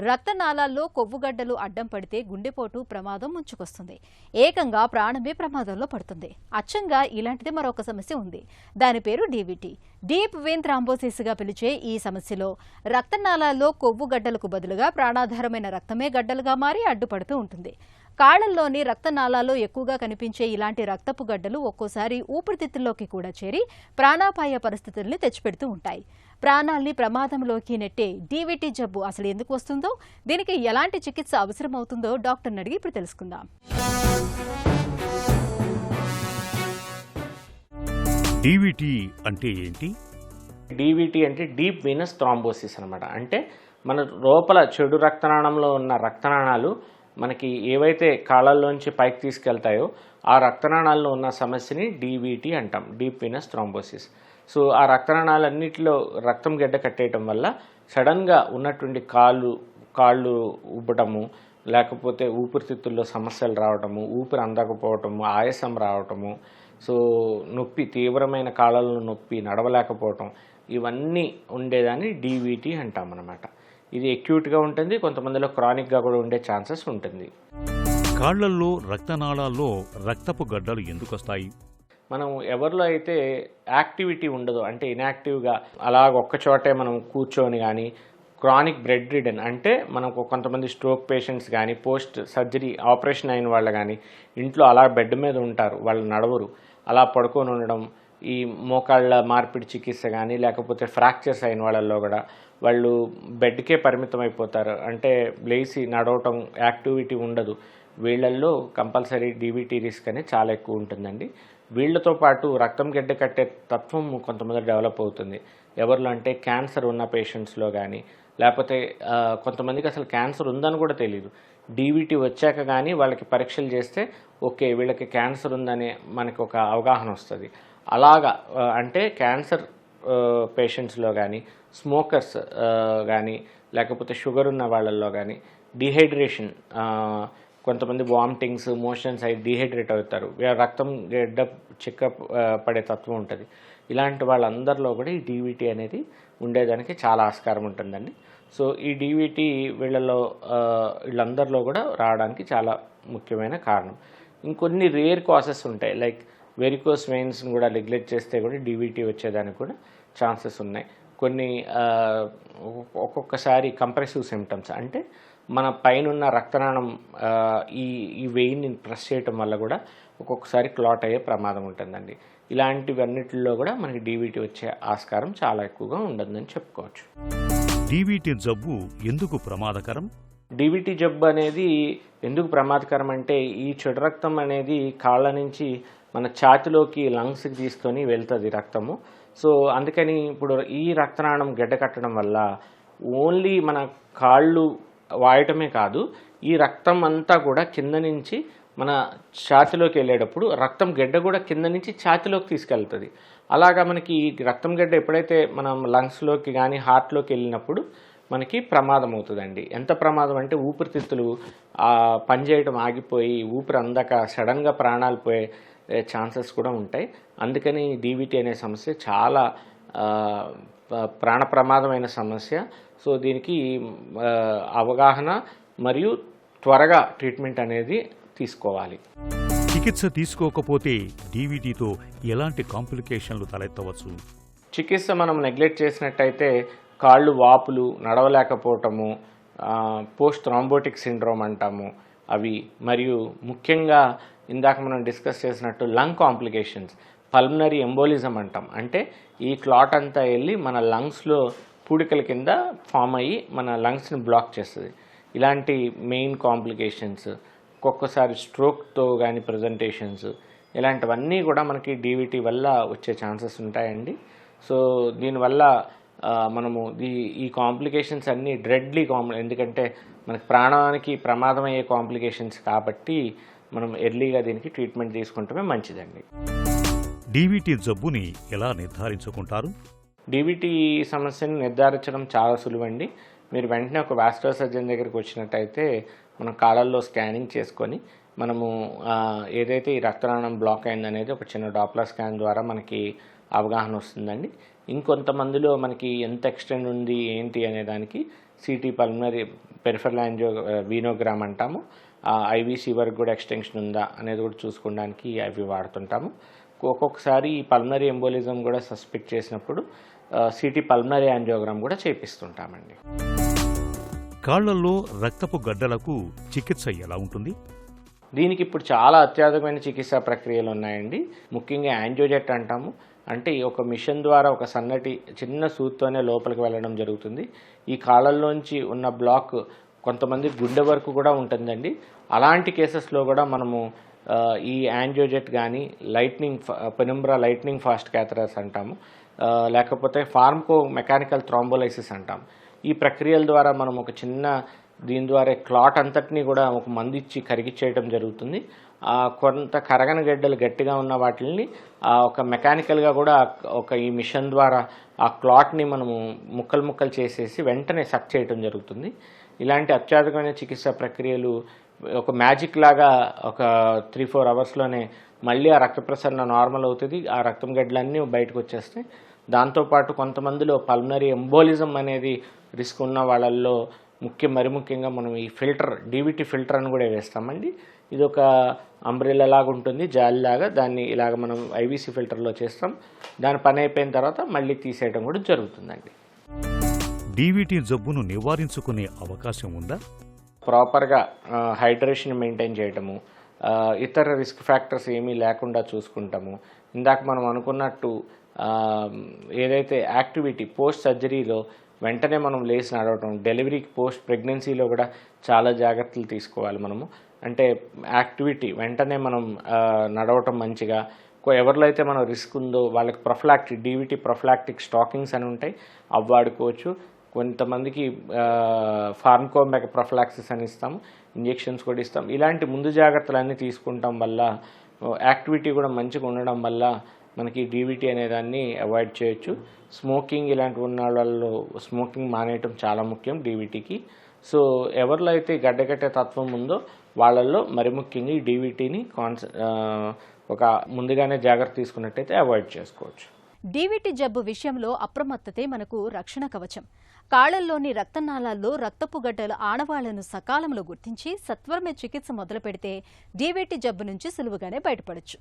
రక్తనాళాల్లో కొవ్వుగడ్డలు అడ్డం పడితే గుండెపోటు ప్రమాదం ముంచుకొస్తుంది. ఏకంగా ప్రాణమే ప్రమాదంలో పడుతుంది. అచ్చంగా ఇలాంటిది మరొక సమస్య ఉంది. దాని పేరు డీవీటీ. డీప్ వెయిన్ థ్రాంబోసిస్ గా పిలిచే ఈ సమస్యలో రక్తనాళాల్లో కొవ్వుగడ్డలకు బదులుగా ప్రాణాధారమైన రక్తమే గడ్డలుగా మారి అడ్డుపడుతూ ఉంటుంది. కాళ్లలోని రక్తనాళాల్లో ఎక్కువగా కనిపించే ఇలాంటి రక్తపు గడ్డలు ఒక్కోసారి ఊపిరితిత్తుల్లోకి కూడా చేరి ప్రాణాపాయ పరిస్థితుల్ని తెచ్చిపెడుతూ ఉంటాయి. ప్రాణాల్ని ప్రమాదంలోకి నెట్టే డీవీటీ జబ్బు అసలు ఎందుకు వస్తుందో, దీనికి ఎలాంటి చికిత్స అవసరమవుతుందో డాక్టర్ని అడిగి ఇప్పుడు తెలుసుకుందాం. డీవీటీ అంటే ఏంటి? డీవీటీ అంటే డీప్ వీనస్ థ్రాంబోసిస్ అనమాట. అంటే మన లోపల చెడు రక్తనాళంలో ఉన్న రక్తనాళాలు మనకి ఏవైతే కాళ్ళల్లోంచి పైకి తీసుకెళ్తాయో ఆ రక్తనాళాల్లో ఉన్న సమస్యని డీవీటీ అంటాం, డీప్ వీనస్ థ్రాంబోసిస్. సో ఆ రక్తనాళాలన్నింటిలో రక్తం గడ్డ కట్టేయటం వల్ల సడన్గా ఉన్నటువంటి కాళ్ళు ఉబ్బటము, లేకపోతే ఊపిరితిత్తుల్లో సమస్యలు రావటము, ఊపిరి అందకపోవటము, ఆయాసం రావటము, సో నొప్పి, తీవ్రమైన కాళ్ళలో నొప్పి, నడవలేకపోవటం, ఇవన్నీ ఉండేదాన్ని డీవీటీ అంటామన్నమాట. ఇది అక్యూట్గా ఉంటుంది, కొంతమందిలో క్రానిక్గా కూడా ఉండే ఛాన్సెస్ ఉంటుంది. కాళ్లల్లో రక్తనాళాల్లో రక్తపు గడ్డలు ఎందుకు వస్తాయి? మనం ఎవరిలో అయితే యాక్టివిటీ ఉండదో, అంటే ఇన్యాక్టివ్గా అలాగ ఒక్కచోటే మనం కూర్చొని కానీ, క్రానిక్ బ్రెడ్ రిడన్ అంటే మనకు కొంతమంది స్ట్రోక్ పేషెంట్స్ కానీ, పోస్ట్ సర్జరీ ఆపరేషన్ అయిన వాళ్ళు కానీ ఇంట్లో అలా బెడ్ మీద ఉంటారు, వాళ్ళు నడవరు, అలా పడుకొని ఉండడం, ఈ మోకాళ్ళ మార్పిడి చికిత్స కానీ, లేకపోతే ఫ్రాక్చర్స్ అయిన వాళ్ళల్లో కూడా వాళ్ళు బెడ్కే పరిమితం అయిపోతారు, అంటే లేచి నడవటం యాక్టివిటీ ఉండదు. వీళ్ళల్లో కంపల్సరీ డీవీటీ రిస్క్ అనేది చాలా ఎక్కువ ఉంటుందండి. వీళ్ళతో పాటు రక్తం గడ్డ కట్టే తత్వం కొంతమంది డెవలప్ అవుతుంది. ఎవరిలో అంటే క్యాన్సర్ ఉన్న పేషెంట్స్లో కానీ, లేకపోతే కొంతమందికి అసలు క్యాన్సర్ ఉందని కూడా తెలియదు. డీవీటీ వచ్చాక కానీ వాళ్ళకి పరీక్షలు చేస్తే ఓకే వీళ్ళకి క్యాన్సర్ ఉందని మనకు ఒక అవగాహన వస్తుంది. అలాగా అంటే క్యాన్సర్ పేషెంట్స్లో కానీ, స్మోకర్స్ కానీ, లేకపోతే షుగర్ ఉన్న వాళ్ళల్లో కానీ, డిహైడ్రేషన్, కొంతమంది వామిటింగ్స్, మోషన్స్ అయి డిహైడ్రేట్ అవుతారు, రక్తం గడ్డ చిక్క పడే తత్వం ఉంటుంది. ఇలాంటి వాళ్ళందరిలో కూడా ఈ డీవీటీ అనేది ఉండేదానికి చాలా ఆస్కారం ఉంటుందండి. సో ఈ డీవీటీ వీళ్ళందరిలో కూడా రావడానికి చాలా ముఖ్యమైన కారణం. ఇంకొన్ని రేర్ కాసెస్ ఉంటాయి, లైక్ వెరికోస్ వెయిన్స్ని కూడా నెగ్లెక్ట్ చేస్తే కూడా డీవీటీ వచ్చేదానికి కూడా ఛాన్సెస్ ఉన్నాయి. కొన్ని ఒక్కొక్కసారి కంప్రెసివ్ సిమ్టమ్స్, అంటే మన పైన రక్తనాళం ఈ వెయిన్ని ప్రెస్ చేయటం వల్ల కూడా ఒక్కొక్కసారి క్లాట్ అయ్యే ప్రమాదం ఉంటుందండి. ఇలాంటివన్నిటిలో కూడా మనకి డీవీటీ వచ్చే ఆస్కారం చాలా ఎక్కువగా ఉండదని చెప్పుకోవచ్చు. డీవీటీ జబ్బు ఎందుకు ప్రమాదకరం? డీవీటీ జబ్బు అనేది ఎందుకు ప్రమాదకరం అంటే, ఈ చెడు రక్తం అనేది కాళ్ళ నుంచి మన ఛాతిలోకి, లంగ్స్కి తీసుకొని వెళ్తుంది రక్తము. సో అందుకని ఇప్పుడు ఈ రక్తనాళం గడ్డ కట్టడం వల్ల ఓన్లీ మన కాళ్ళు వాయటమే కాదు, ఈ రక్తం అంతా కూడా కింద నుంచి మన ఛాతిలోకి వెళ్ళేటప్పుడు రక్తం గడ్డ కూడా కింద నుంచి ఛాతిలోకి తీసుకెళ్తుంది. అలాగా మనకి ఈ రక్తం గడ్డ ఎప్పుడైతే మనం లంగ్స్లోకి కానీ హార్ట్లోకి వెళ్ళినప్పుడు మనకి ప్రమాదం అవుతుందండి. ఎంత ప్రమాదం అంటే ఊపిరితిత్తులు పనిచేయటం ఆగిపోయి ఊపిరి అందక సడన్గా ప్రాణాలు పోయే ఛాన్సెస్ కూడా ఉంటాయి. అందుకని డీవీటీ అనే సమస్య చాలా ప్రాణ ప్రమాదమైన సమస్య. సో దీనికి అవగాహన మరియు త్వరగా ట్రీట్మెంట్ అనేది తీసుకోవాలి. చికిత్స తీసుకోకపోతే డీవీటీతో ఎలాంటి కాంప్లికేషన్లు తలెత్తవచ్చు? చికిత్స మనం నెగ్లెక్ట్ చేసినట్టయితే కాళ్ళు వాపులు, నడవలేకపోవటము, పోస్ట్ థ్రాంబోటిక్ సిండ్రోమ్ అంటాము అవి, మరియు ముఖ్యంగా ఇందాక మనం డిస్కస్ చేసినట్టు లంగ్ కాంప్లికేషన్స్, పల్మనరీ ఎంబోలిజం అంటాం. అంటే ఈ క్లాట్ అంతా వెళ్ళి మన లంగ్స్లో పూడికల కింద ఫామ్ అయ్యి మన లంగ్స్ని బ్లాక్ చేస్తుంది. ఇలాంటి మెయిన్ కాంప్లికేషన్స్, ఒక్కొక్కసారి స్ట్రోక్తో కానీ ప్రజెంటేషన్స్, ఇలాంటివన్నీ కూడా మనకి డీవీటీ వల్ల వచ్చే ఛాన్సెస్ ఉంటాయండి. సో దీనివల్ల మనము ఈ కాంప్లికేషన్స్ అన్నీ డ్రెడ్లీ ఎందుకంటే మనకి ప్రాణానికి ప్రమాదం అయ్యే కాంప్లికేషన్స్ కాబట్టి మనం ఎర్లీగా దీనికి ట్రీట్మెంట్ తీసుకుంటమే మంచిదండి. డీవీటీ జబ్బుని ఎలా నిర్ధారించుకుంటారు? డీవీటీ సమస్యను నిర్ధారించడం చాలా సులువండి. మీరు వెంటనే ఒక వాస్కులర్ సర్జన్ దగ్గరికి వచ్చినట్టయితే మనం కాళ్ళల్లో స్కానింగ్ చేసుకొని మనము ఏదైతే ఈ రక్తనాళం బ్లాక్ అయిందనేది ఒక చిన్న డాప్లర్ స్కాన్ ద్వారా మనకి అవగాహన వస్తుందండి. ఇంకొంతమందిలో మనకి ఎంత ఎక్స్టెండ్ ఉంది ఏంటి అనే దానికి సిటీ పల్మనరీ పెరిఫెరల్ వీనోగ్రామ్ అంటాము. ఐవీసీ వరకు కూడా ఎక్స్టెన్షన్ ఉందా అనేది కూడా చూసుకోవడానికి అవి వాడుతుంటాము. ఒక్కొక్కసారి ఈ పల్మనరీ ఎంబోలిజం కూడా సస్పెక్ట్ చేసినప్పుడు సిటీ పల్మనరీ యాంజియోగ్రామ్ కూడా చేపిస్తుంటామండి. కాళ్లలో రక్తపు గడ్డలకు చికిత్స ఎలా ఉంటుంది? దీనికి ఇప్పుడు చాలా అత్యాధునికమైన చికిత్సా ప్రక్రియలు ఉన్నాయండి. ముఖ్యంగా యాంజియోజెట్ అంటాము. అంటే ఒక మిషన్ ద్వారా ఒక సన్నటి చిన్న సూత్తోనే లోపలికి వెళ్ళడం జరుగుతుంది. ఈ కాళ్ళల్లోంచి ఉన్న బ్లాక్ కొంతమంది గుండె వరకు కూడా ఉంటుందండి. అలాంటి కేసెస్లో కూడా మనము ఈ యాంజియోజెట్ కానీ పెనుంబ్రా లైట్నింగ్ ఫాస్ట్ క్యాథరస్ అంటాము, లేకపోతే ఫార్మకో మెకానికల్ థ్రాంబోలైసిస్ అంటాం. ఈ ప్రక్రియల ద్వారా మనం ఒక చిన్న దీని ద్వారా క్లాట్ అంతటినీ కూడా ఒక మందు ఇచ్చి కరిగిచ్చేయడం జరుగుతుంది. కొంత కరగని గడ్డలు గట్టిగా ఉన్న వాటిని ఒక మెకానికల్గా కూడా ఈ మిషన్ ద్వారా ఆ క్లాట్ని మనము ముక్కలు చేసేసి వెంటనే సక్ చేయడం జరుగుతుంది. ఇలాంటి అత్యాధునికమైన చికిత్సా ప్రక్రియలు ఒక మ్యాజిక్ లాగా ఒక 3-4 అవర్స్లోనే మళ్ళీ ఆ రక్త ప్రసరణ నార్మల్ అవుతుంది. ఆ రక్తం గడ్డలన్నీ బయటకు వచ్చేస్తాయి. దాంతోపాటు కొంతమందిలో పల్మనరీ ఎంబోలిజం అనేది రిస్క్ ఉన్న వాళ్ళల్లో మరి ముఖ్యంగా మనం ఈ డీవీటీ ఫిల్టర్ అని కూడా వేస్తామండి. ఇది ఒక అంబ్రెల్లా లాగా ఉంటుంది, జాలిలాగా. దాన్ని ఇలాగ మనం ఐవీసీ ఫిల్టర్లో చేస్తాం. దాని పని అయిపోయిన తర్వాత మళ్ళీ తీసేయడం కూడా జరుగుతుందండి. డీవీటీ జబ్బును నివారించుకునే అవకాశం ఉందా? ప్రాపర్గా హైడ్రేషన్ మెయింటైన్ చేయటము, ఇతర రిస్క్ ఫ్యాక్టర్స్ ఏమీ లేకుండా చూసుకుంటాము. ఇందాక మనం అనుకున్నట్టు ఏదైతే యాక్టివిటీ పోస్ట్ సర్జరీలో వెంటనే మనం లేచి నడవటం, డెలివరీకి పోస్ట్ ప్రెగ్నెన్సీలో కూడా చాలా జాగ్రత్తలు తీసుకోవాలి మనము. అంటే యాక్టివిటీ వెంటనే మనం నడవటం మంచిగా. ఎవరిలో అయితే మనం రిస్క్ ఉందో వాళ్ళకి డీవీటీ ప్రొఫిలాక్టిక్ స్టాకింగ్స్ అని ఉంటాయి, అవి వాడుకోవచ్చు. కొంతమందికి ఫార్మకో ప్రొఫిలాక్సిస్ అని ఇస్తాము, ఇంజెక్షన్స్ కూడా ఇస్తాం. ఇలాంటి ముందు జాగ్రత్తలన్నీ తీసుకుంటాం వల్ల యాక్టివిటీ కూడా మంచిగా ఉండడం వల్ల మనకి డీవీటీ అనేదాన్ని అవాయిడ్ చేయొచ్చు. స్మోకింగ్ ఇలాంటి ఉన్న వాళ్ళలో స్మోకింగ్ మానేయటం చాలా ముఖ్యం డీవీటీకి. సో ఎవరిలో అయితే గడ్డకట్టే తత్వం ఉందో వాళ్ళల్లో మరి ముఖ్యంగా ఈ డీవీటీని ఒక ముందుగానే జాగ్రత్త తీసుకున్నట్టయితే అవాయిడ్ చేసుకోవచ్చు. డీవీటీ జబ్బు విషయంలో అప్రమత్తతే మనకు రక్షణ కవచం. కాళ్లల్లోని రక్తనాళాల్లో రక్తపు గడ్డల ఆనవాళ్లను సకాలంలో గుర్తించి సత్వరమే చికిత్స మొదలు పెడితే డీవీటీ జబ్బు నుంచి సులువుగానే బయటపడొచ్చు.